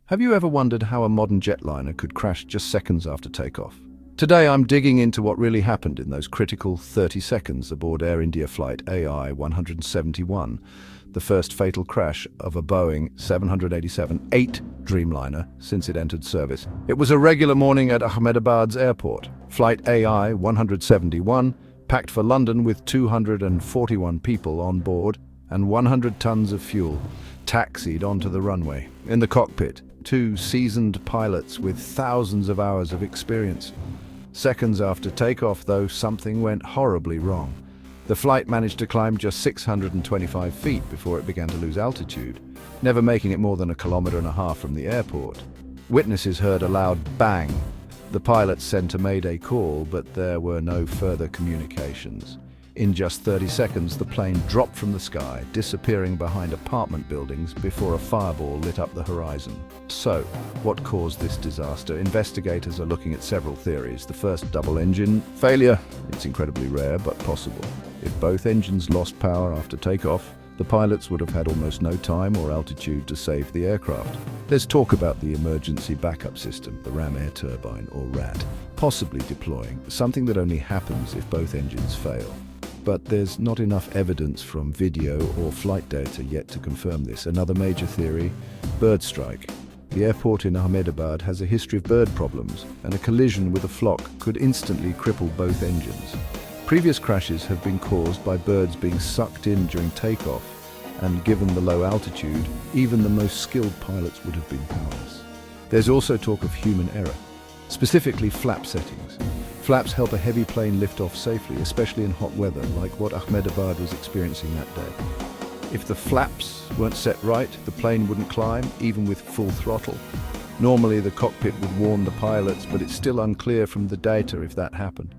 Have you ever wondered how a modern jetliner could crash just seconds after takeoff? Today I'm digging into what really happened in those critical 30 seconds aboard Air India flight AI 171, the first fatal crash of a Boeing 787-8 Dreamliner since it entered service. It was a regular morning at Ahmedabad's airport. Flight AI 171, packed for London with 241 people on board and 100 tons of fuel, taxied onto the runway. In the cockpit, two seasoned pilots with thousands of hours of experience. Seconds after takeoff, though, something went horribly wrong. The flight managed to climb just 625 feet before it began to lose altitude, never making it more than 1.5 kilometers from the airport. Witnesses heard a loud bang. The pilots sent a mayday call, but there were no further communications. In just 30 seconds, the plane dropped from the sky, disappearing behind apartment buildings before a fireball lit up the horizon. So, what caused this disaster? Investigators are looking at several theories. The first, double engine failure. It's incredibly rare, but possible. If both engines lost power after takeoff, the pilots would have had almost no time or altitude to save the aircraft. There's talk about the emergency backup system, the ram air turbine, or RAT, possibly deploying, something that only happens if both engines fail. But there's not enough evidence from video or flight data yet to confirm this. Another major theory, bird strike. The airport in Ahmedabad has a history of bird problems, and a collision with a flock could instantly cripple both engines. Previous crashes have been caused by birds being sucked in during takeoff, and given the low altitude, even the most skilled pilots would have been powerless. There's also talk of human error, specifically flap settings. Flaps help a heavy plane lift off safely, especially in hot weather, like what Ahmedabad was experiencing that day. If the flaps weren't set right, the plane wouldn't climb, even with full throttle. Normally, the cockpit would warn the pilots, but it's still unclear from the data if that happened.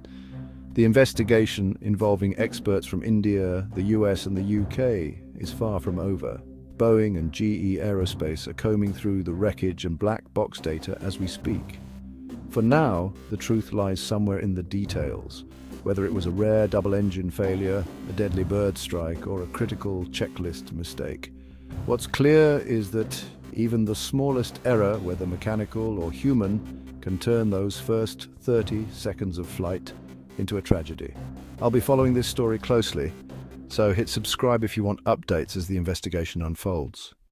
The investigation, involving experts from India, the US, and the UK, is far from over. Boeing and GE Aerospace are combing through the wreckage and black box data as we speak. For now, the truth lies somewhere in the details, whether it was a rare double-engine failure, a deadly bird strike, or a critical checklist mistake. What's clear is that even the smallest error, whether mechanical or human, can turn those first 30 seconds of flight into a tragedy. I'll be following this story closely, so hit subscribe if you want updates as the investigation unfolds.